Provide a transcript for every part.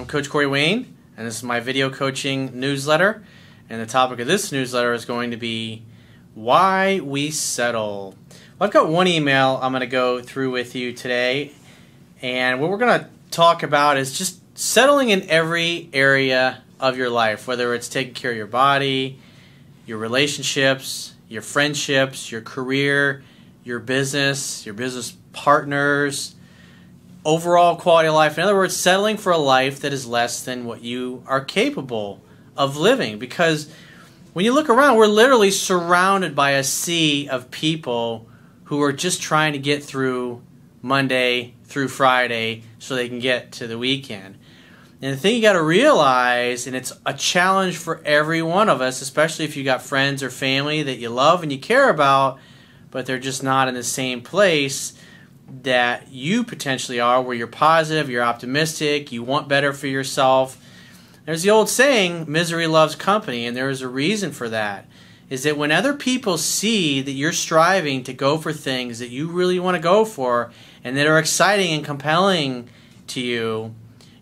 Coach Corey Wayne, and this is my video coaching newsletter. And the topic of this newsletter is going to be why we settle. Well, I've got one email I'm going to go through with you today, and what we're going to talk about is just settling in every area of your life, whether it's taking care of your body, your relationships, your friendships, your career, your business partners, overall quality of life. In other words, settling for a life that is less than what you are capable of living. Because when you look around, we're literally surrounded by a sea of people who are just trying to get through Monday through Friday so they can get to the weekend. And the thing you got to realize, and it's a challenge for every one of us, especially if you got friends or family that you love and you care about, but they're just not in the same place that you potentially are, where you're positive, you're optimistic, you want better for yourself. There's the old saying, misery loves company, and there is a reason for that. Is that when other people see that you're striving to go for things that you really want to go for and that are exciting and compelling to you,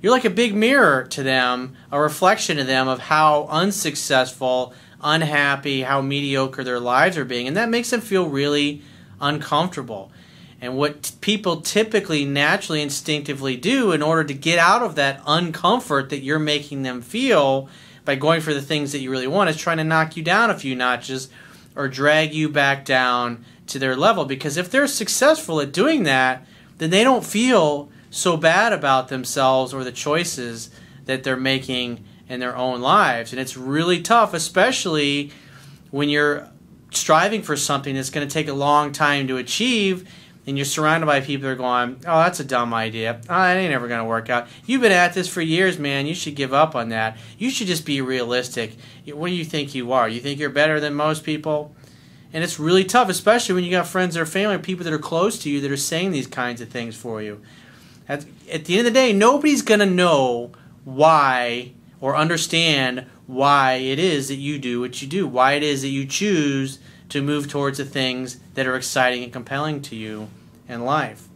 you're like a big mirror to them, a reflection to them of how unsuccessful, unhappy, how mediocre their lives are being, and that makes them feel really uncomfortable. And what people typically, naturally, instinctively do in order to get out of that uncomfort that you're making them feel by going for the things that you really want is trying to knock you down a few notches or drag you back down to their level. Because if they're successful at doing that, then they don't feel so bad about themselves or the choices that they're making in their own lives. And it's really tough, especially when you're striving for something that's going to take a long time to achieve, and you're surrounded by people that are going, oh, that's a dumb idea. Oh, that ain't ever going to work out. You've been at this for years, man. You should give up on that. You should just be realistic. What do you think you are? You think you're better than most people? And it's really tough, especially when you got friends or family or people that are close to you that are saying these kinds of things for you. At the end of the day, nobody's going to know why or understand why it is that you do what you do, why it is that you choose to move towards the things that are exciting and compelling to you in life.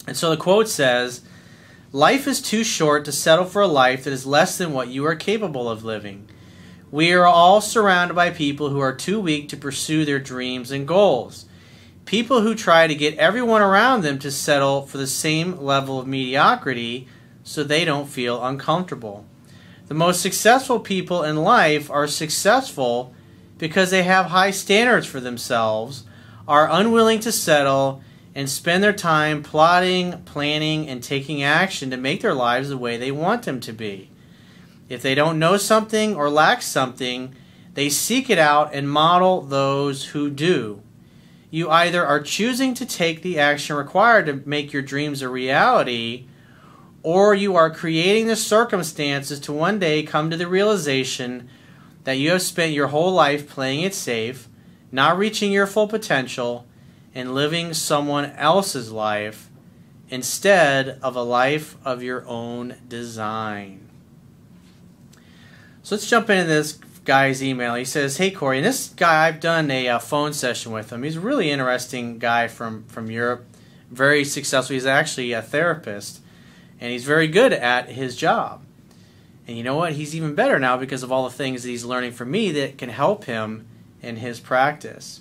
And so the quote says, "Life is too short to settle for a life that is less than what you are capable of living. We are all surrounded by people who are too weak to pursue their dreams and goals. People who try to get everyone around them to settle for the same level of mediocrity so they don't feel uncomfortable. The most successful people in life are successful because they have high standards for themselves, are unwilling to settle, and spend their time plotting, planning, and taking action to make their lives the way they want them to be. If they don't know something or lack something, they seek it out and model those who do. You either are choosing to take the action required to make your dreams a reality, or you are creating the circumstances to one day come to the realization that you have spent your whole life playing it safe, not reaching your full potential, and living someone else's life instead of a life of your own design." So let's jump into this guy's email. He says, "Hey Corey," and this guy, I've done a phone session with him. He's a really interesting guy from Europe, very successful. He's actually a therapist, and he's very good at his job. And you know what? He's even better now because of all the things that he's learning from me that can help him in his practice.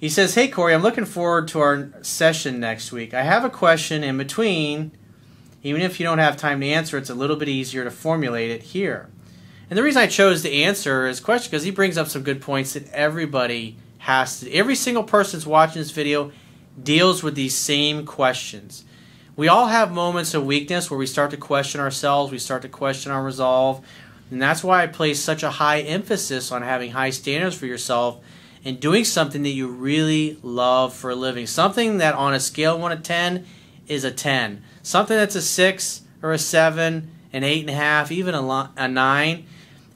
He says, "Hey Corey, I'm looking forward to our session next week. I have a question in between. Even if you don't have time to answer, it's a little bit easier to formulate it here." And the reason I chose to answer his question because he brings up some good points that everybody has to. Every single person that's watching this video deals with these same questions. We all have moments of weakness where we start to question ourselves, we start to question our resolve, and that's why I place such a high emphasis on having high standards for yourself and doing something that you really love for a living. Something that on a scale of 1 to 10 is a 10. Something that's a 6 or a 7, an 8.5, even a 9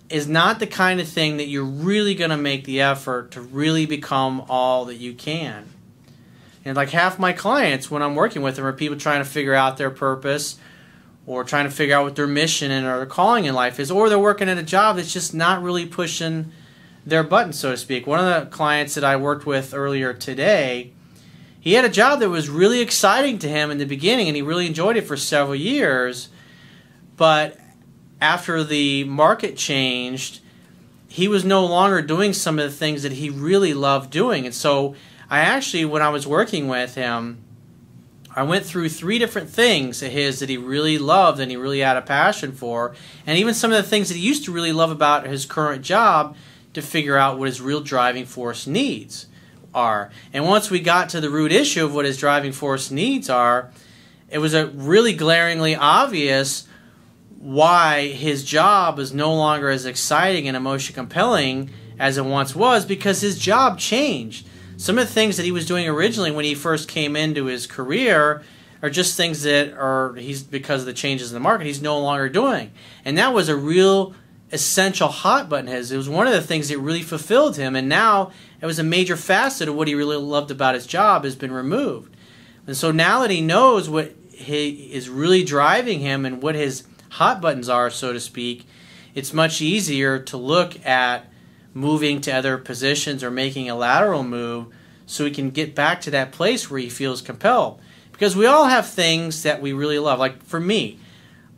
is not the kind of thing that you're really going to make the effort to really become all that you can. And like half my clients when I'm working with them are people trying to figure out their purpose or trying to figure out what their mission and their calling in life is, or they're working at a job that's just not really pushing their button, so to speak. One of the clients that I worked with earlier today, he had a job that was really exciting to him in the beginning and he really enjoyed it for several years, But after the market changed, he was no longer doing some of the things that he really loved doing. And so I actually, when I was working with him, I went through 3 different things of his that he really loved and he really had a passion for, and even some of the things that he used to really love about his current job, to figure out what his real driving force needs are. And once we got to the root issue of what his driving force needs are, it was a really glaringly obvious why his job is no longer as exciting and emotionally compelling as it once was, because his job changed. Some of the things that he was doing originally when he first came into his career are just things that are, because of the changes in the market, he's no longer doing. And that was a real essential hot button of his. It was one of the things that really fulfilled him, and now it was a major facet of what he really loved about his job has been removed. And so now that he knows what is really driving him and what his hot buttons are, so to speak, it's much easier to look at moving to other positions or making a lateral move so he can get back to that place where he feels compelled. Because we all have things that we really love. Like for me,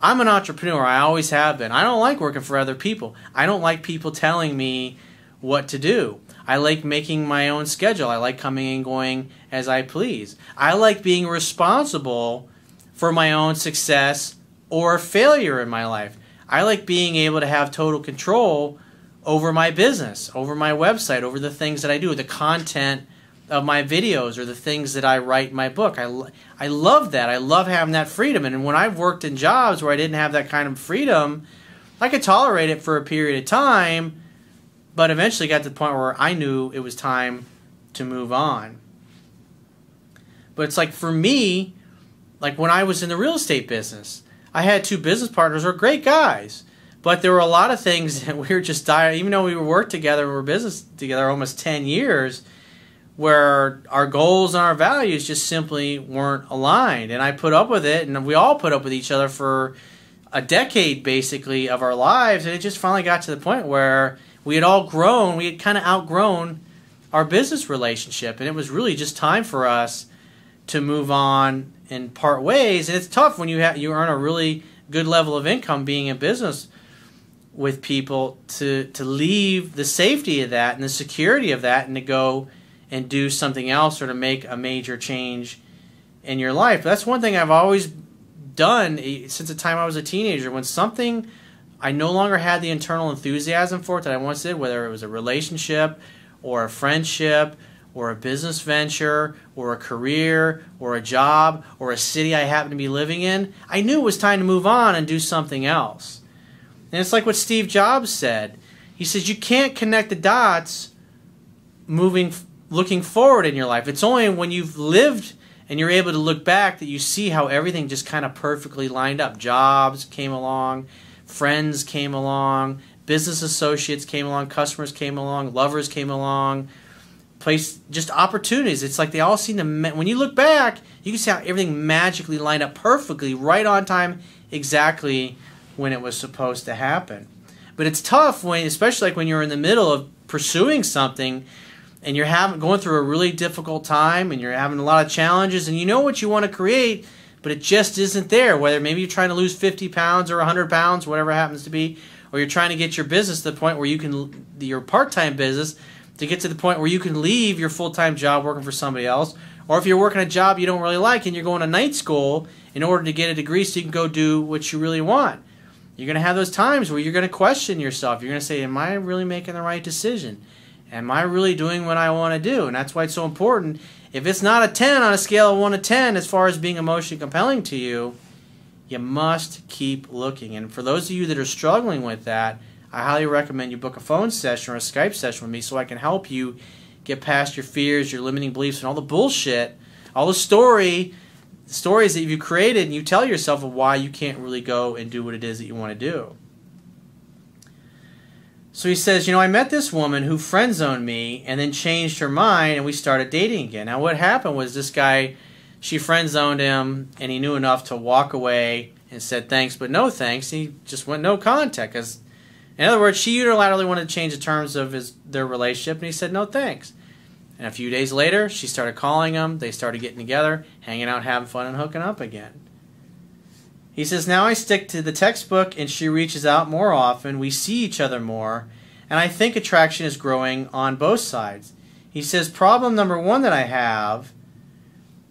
I'm an entrepreneur. I always have been. I don't like working for other people. I don't like people telling me what to do. I like making my own schedule. I like coming and going as I please. I like being responsible for my own success or failure in my life. I like being able to have total control over my business, over my website, over the things that I do, the content of my videos, or the things that I write in my book. I love that. I love having that freedom. And when I've worked in jobs where I didn't have that kind of freedom, I could tolerate it for a period of time, but eventually got to the point where I knew it was time to move on. But it's like for me, like when I was in the real estate business, I had 2 business partners who were great guys. But there were a lot of things that we were just even though we worked together and we were business together almost 10 years, where our goals and our values just simply weren't aligned. And I put up with it, and we all put up with each other for a decade, basically, of our lives. And it just finally got to the point where we had all grown, we had kind of outgrown our business relationship. And it was really just time for us to move on and part ways. And it's tough when you earn a really good level of income being in business with people to leave the safety of that and the security of that and to go and do something else or to make a major change in your life. But that's one thing I've always done since the time I was a teenager. When something I no longer had the internal enthusiasm for it that I once did, whether it was a relationship or a friendship or a business venture or a career or a job or a city I happened to be living in, I knew it was time to move on and do something else. And it's like what Steve Jobs said. He says you can't connect the dots looking forward in your life. It's only when you've lived and you're able to look back that you see how everything just kind of perfectly lined up. Jobs came along, friends came along, business associates came along, customers came along, lovers came along, just opportunities. It's like they all seem to, when you look back, you can see how everything magically lined up perfectly, right on time, exactly when it was supposed to happen. But it's tough when, especially like when you're in the middle of pursuing something and you're going through a really difficult time and you're having a lot of challenges and you know what you want to create, but it just isn't there. Whether maybe you're trying to lose 50 pounds or 100 pounds, whatever it happens to be, or you're trying to get your business to the point where you can, your part-time business, to get to the point where you can leave your full-time job working for somebody else, or if you're working a job you don't really like and you're going to night school in order to get a degree so you can go do what you really want. You're going to have those times where you're going to question yourself. You're going to say, am I really making the right decision? Am I really doing what I want to do? And that's why it's so important. If it's not a 10 on a scale of 1 to 10 as far as being emotionally compelling to you, you must keep looking. And for those of you that are struggling with that, I highly recommend you book a phone session or a Skype session with me so I can help you get past your fears, your limiting beliefs, and all the bullshit, all the stories that you've created, and you tell yourself of why you can't really go and do what it is that you want to do. So he says, I met this woman who friend-zoned me and then changed her mind and we started dating again. Now what happened was this guy, she friend-zoned him and he knew enough to walk away and said thanks but no thanks. He just went no contact. 'Cause in other words, she unilaterally wanted to change the terms of their relationship and he said no thanks. And a few days later, she started calling him. They started getting together, hanging out, having fun, and hooking up again. He says, now I stick to the textbook and she reaches out more often. We see each other more. And I think attraction is growing on both sides. He says, problem number one that I have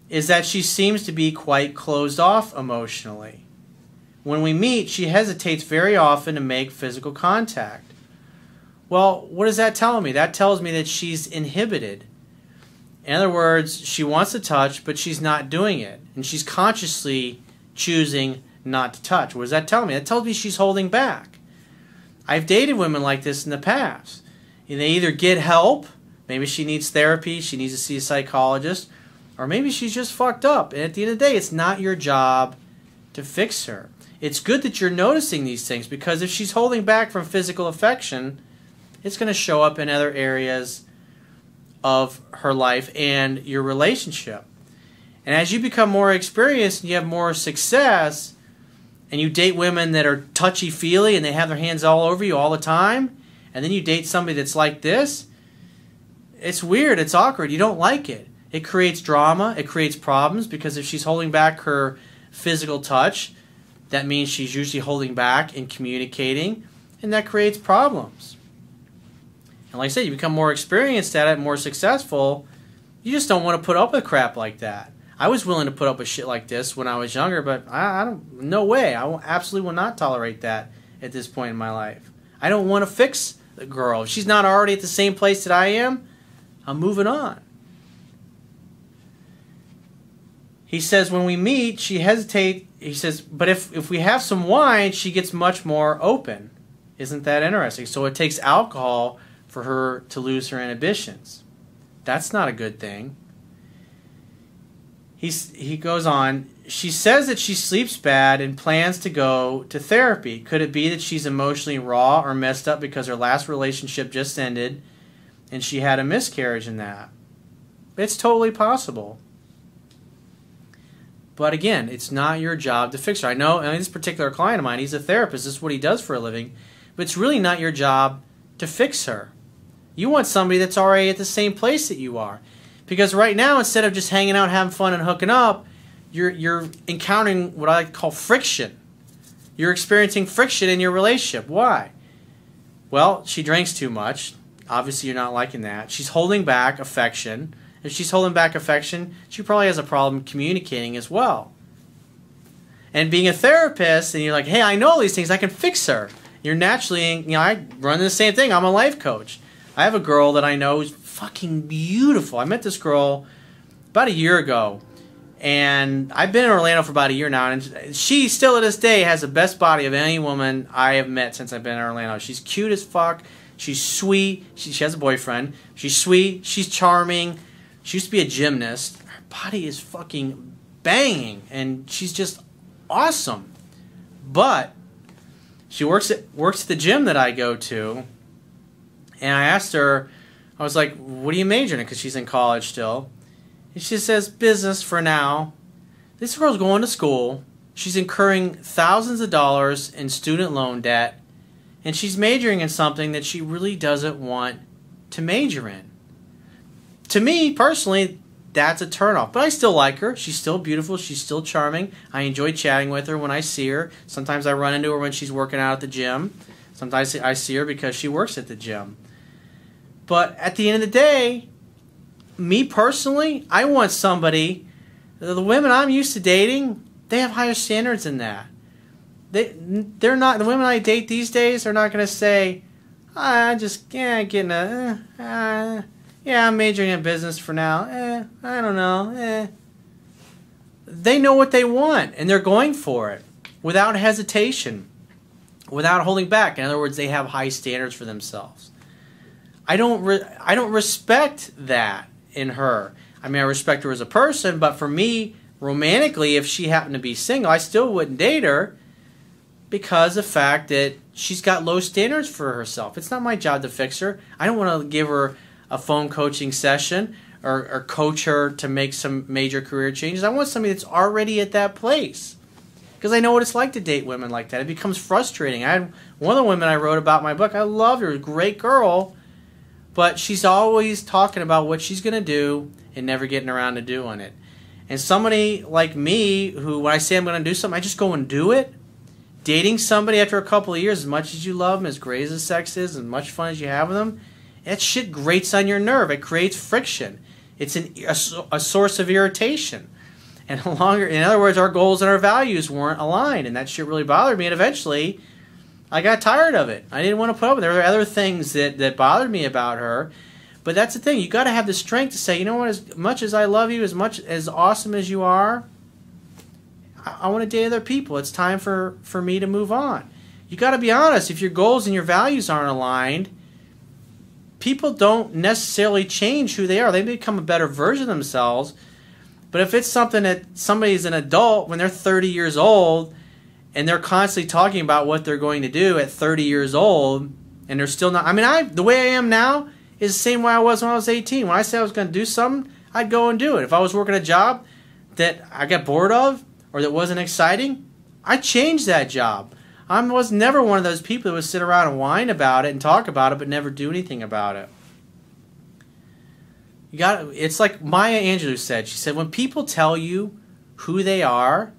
is that she seems to be quite closed off emotionally. When we meet, she hesitates very often to make physical contact. Well, what does that tell me? That tells me that she's inhibited. In other words, she wants to touch, but she's not doing it. And she's consciously choosing not to touch. What does that tell me? That tells me she's holding back. I've dated women like this in the past. And they either get help, maybe she needs therapy, she needs to see a psychologist, or maybe she's just fucked up. And at the end of the day, it's not your job to fix her. It's good that you're noticing these things, because if she's holding back from physical affection, it's going to show up in other areas of her life and your relationship. And as you become more experienced and you have more success, and you date women that are touchy-feely and they have their hands all over you all the time, and then you date somebody that's like this, it's weird, it's awkward, you don't like it. It creates drama, it creates problems, because if she's holding back her physical touch, that means she's usually holding back in communicating, and that creates problems. And like I said, you become more experienced at it, more successful, you just don't want to put up with crap like that. I was willing to put up with shit like this when I was younger, but I don't, no way. I absolutely will not tolerate that at this point in my life. I don't want to fix the girl. If she's not already at the same place that I am, I'm moving on. He says, when we meet, she hesitates. He says, but if we have some wine, she gets much more open. Isn't that interesting? So it takes alcohol for her to lose her inhibitions. That's not a good thing. He goes on, she says that she sleeps bad and plans to go to therapy. Could it be that she's emotionally raw or messed up because her last relationship just ended and she had a miscarriage in that? It's totally possible. But again, it's not your job to fix her. I know this particular client of mine, he's a therapist. This is what he does for a living. But it's really not your job to fix her. You want somebody that's already at the same place that you are. Because right now, instead of just hanging out, having fun, and hooking up, you're encountering what I like to call friction. You're experiencing friction in your relationship. Why? Well, she drinks too much. Obviously, you're not liking that. She's holding back affection. If she's holding back affection, she probably has a problem communicating as well. And being a therapist, and you're like, hey, I know all these things, I can fix her. You're naturally, I run the same thing. I'm a life coach. I have a girl that I know is fucking beautiful. I met this girl about a year ago, and I've been in Orlando for about a year now, and she still to this day has the best body of any woman I have met since I've been in Orlando. She's cute as fuck. She's sweet. She has a boyfriend. She's sweet. She's charming. She used to be a gymnast. Her body is fucking banging, and she's just awesome. But she works at the gym that I go to, and I asked her, I was like, what are you majoring in? Because she's in college still. And she says, business for now. This girl's going to school. She's incurring thousands of dollars in student loan debt. And she's majoring in something that she really doesn't want to major in. To me, personally, that's a turnoff. But I still like her. She's still beautiful. She's still charming. I enjoy chatting with her when I see her. Sometimes I run into her when she's working out at the gym. Sometimes I see her because she works at the gym. But at the end of the day, me personally, I want somebody, the women I'm used to dating, they have higher standards than that. They're not, the women I date these days are not going to say, I'm majoring in business for now. I don't know. They know what they want, and they're going for it without hesitation, without holding back. In other words, they have high standards for themselves. I don't respect that in her. I mean, I respect her as a person, but for me, romantically, if she happened to be single, I still wouldn't date her because of the fact that she's got low standards for herself. It's not my job to fix her. I don't want to give her a phone coaching session or coach her to make some major career changes. I want somebody that's already at that place because I know what it's like to date women like that. It becomes frustrating. I had one of the women I wrote about in my book. I loved her. A great girl. But she's always talking about what she's going to do and never getting around to doing it. And somebody like me, who when I say I'm going to do something, I just go and do it. Dating somebody after a couple of years, as much as you love them, as great as sex is, as much fun as you have with them, that shit grates on your nerve. It creates friction. It's a source of irritation. And in other words, our goals and our values weren't aligned, and that shit really bothered me. And eventually, I got tired of it. I didn't want to put up with it. There were other things that bothered me about her. But that's the thing. You got to have the strength to say, you know what, as much as I love you, as much as awesome as you are, I want to date other people. It's time for me to move on. You got to be honest. If your goals and your values aren't aligned, people don't necessarily change who they are. They become a better version of themselves. But if it's something that somebody's an adult when they're 30 years old and they're constantly talking about what they're going to do at 30 years old and they're still not... I mean, the way I am now is the same way I was when I was 18. When I said I was going to do something, I'd go and do it. If I was working a job that I got bored of or that wasn't exciting, I'd change that job. I was never one of those people that would sit around and whine about it and talk about it but never do anything about it. It's like Maya Angelou said. She said, when people tell you who they are,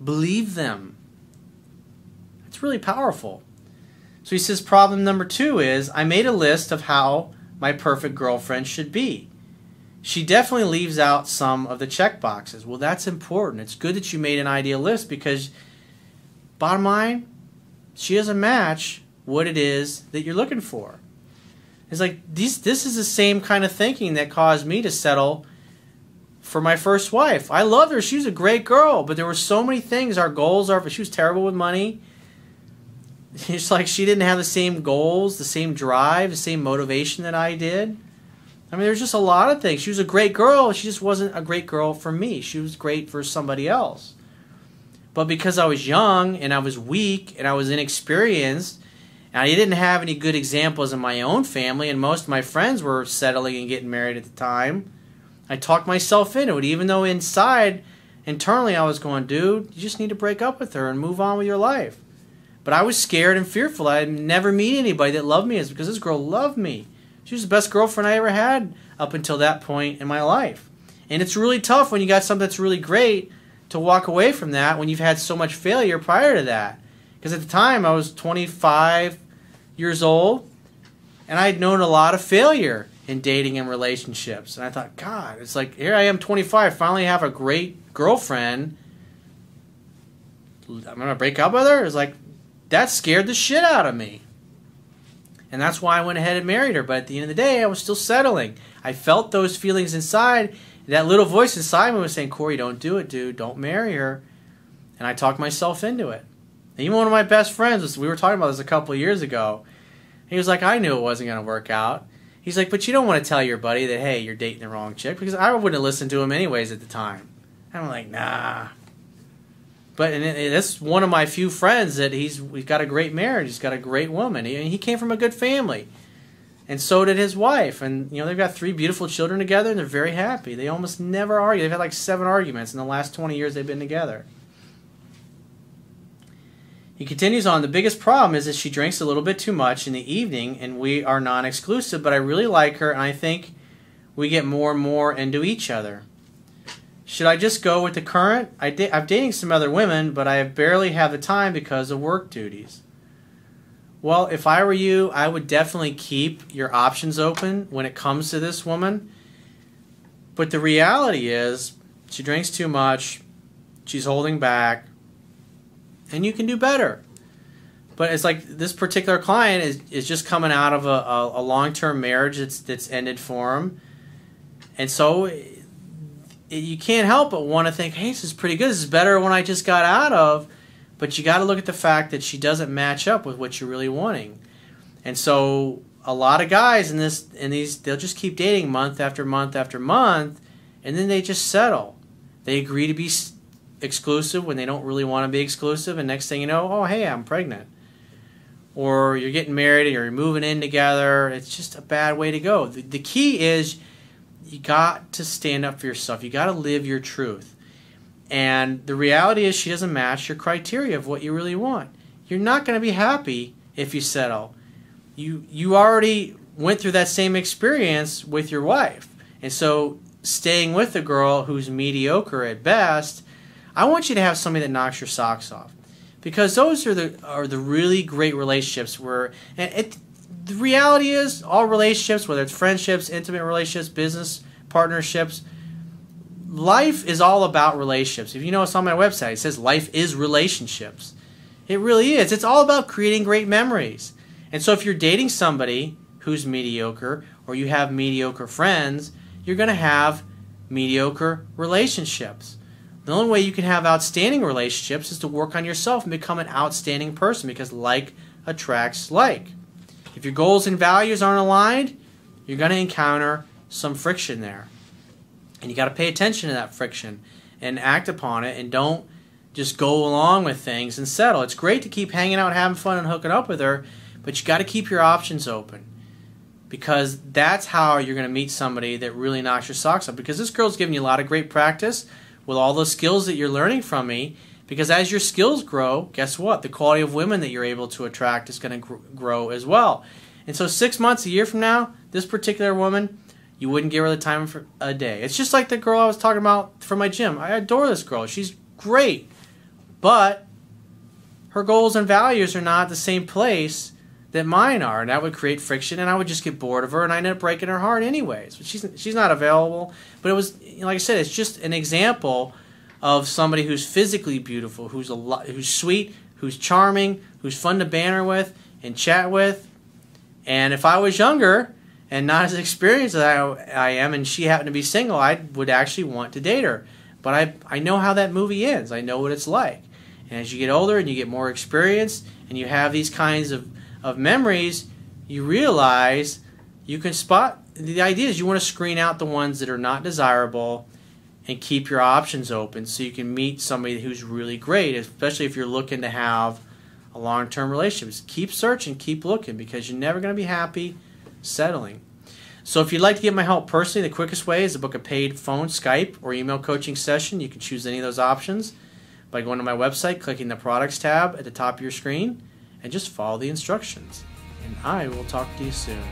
believe them. It's really powerful. So he says, problem number 2 is, I made a list of how my perfect girlfriend should be. She definitely leaves out some of the check boxes. Well, that's important. It's good that you made an ideal list because, bottom line, she doesn't match what it is that you're looking for. It's like, this is the same kind of thinking that caused me to settle for my first wife. I loved her. She was a great girl, but there were so many things. Our goals are, she was terrible with money. It's like she didn't have the same goals, the same drive, the same motivation that I did. I mean, there's just a lot of things. She was a great girl. She just wasn't a great girl for me. She was great for somebody else. But because I was young and I was weak and I was inexperienced, and I didn't have any good examples in my own family, and most of my friends were settling and getting married at the time, I talked myself into it, even though internally I was going, dude, you just need to break up with her and move on with your life. But I was scared and fearful. I'd never meet anybody that loved me because this girl loved me. She was the best girlfriend I ever had up until that point in my life. And it's really tough when you got something that's really great to walk away from that when you've had so much failure prior to that. Because at the time, I was 25 years old, and I had known a lot of failure in dating and relationships. And I thought, God, it's like, here I am, 25, finally have a great girlfriend. I'm going to break up with her? It's like, that scared the shit out of me. And that's why I went ahead and married her. But at the end of the day, I was still settling. I felt those feelings inside. That little voice inside me was saying, Corey, don't do it, dude. Don't marry her. And I talked myself into it. Even one of my best friends, we were talking about this a couple of years ago. He was like, I knew it wasn't going to work out. He's like, but you don't want to tell your buddy that, hey, you're dating the wrong chick, because I wouldn't have listened to him anyways at the time. And I'm like, nah. But that's one of my few friends that he's got a great marriage. He's got a great woman. He came from a good family. And so did his wife. And, they've got 3 beautiful children together, and they're very happy. They almost never argue. They've had like 7 arguments in the last 20 years they've been together. He continues on, the biggest problem is that she drinks a little bit too much in the evening, and we are non-exclusive, but I really like her, and I think we get more and more into each other. Should I just go with the current? I'm dating some other women, but I barely have the time because of work duties. Well, if I were you, I would definitely keep your options open when it comes to this woman. But the reality is, she drinks too much, she's holding back, and you can do better. But it's like this particular client is just coming out of a long-term marriage that's ended for him. And so you can't help but want to think, hey, this is pretty good. This is better than what I just got out of. But you got to look at the fact that she doesn't match up with what you're really wanting. And so a lot of guys they'll just keep dating month after month after month, and then they just settle. They agree to be exclusive when they don't really want to be exclusive, and next thing you know, oh, hey, I'm pregnant. Or you're getting married and you're moving in together. It's just a bad way to go. The key is you got to stand up for yourself. You got to live your truth. And the reality is she doesn't match your criteria of what you really want. You're not going to be happy if you settle. You already went through that same experience with your wife. And so staying with a girl who's mediocre at best, I want you to have somebody that knocks your socks off. Because those are the really great relationships where, the reality is, all relationships, whether it's friendships, intimate relationships, business partnerships, life is all about relationships. If you notice on my website, it says life is relationships. It really is. It's all about creating great memories. And so if you're dating somebody who's mediocre, or you have mediocre friends, you're going to have mediocre relationships. The only way you can have outstanding relationships is to work on yourself and become an outstanding person, because like attracts like. If your goals and values aren't aligned, you're going to encounter some friction there. And you got to pay attention to that friction and act upon it, and don't just go along with things and settle. It's great to keep hanging out, having fun, and hooking up with her, but you got to keep your options open, because that's how you're going to meet somebody that really knocks your socks off. Because this girl's giving you a lot of great practice with all those skills that you're learning from me, because as your skills grow, guess what? The quality of women that you're able to attract is going to grow as well. And so 6 months, a year from now, this particular woman, you wouldn't give her the time for a day. It's just like the girl I was talking about from my gym. I adore this girl. She's great. But her goals and values are not the same place that mine are, and that would create friction, and I would just get bored of her, and I ended up breaking her heart anyways. But she's not available. But it was, like I said, it's just an example of somebody who's physically beautiful, who's sweet, who's charming, who's fun to banter with and chat with. And if I was younger and not as experienced as I am, and she happened to be single, I would actually want to date her. But I know how that movie ends. I know what it's like. And as you get older and you get more experienced and you have these kinds of memories, you realize you can spot. The idea is you want to screen out the ones that are not desirable and keep your options open so you can meet somebody who's really great, especially if you're looking to have a long-term relationship. Just keep searching, keep looking, because you're never going to be happy settling. So if you'd like to get my help personally, the quickest way is to book a paid phone, Skype, or email coaching session. You can choose any of those options by going to my website, clicking the products tab at the top of your screen, and just follow the instructions. And I will talk to you soon.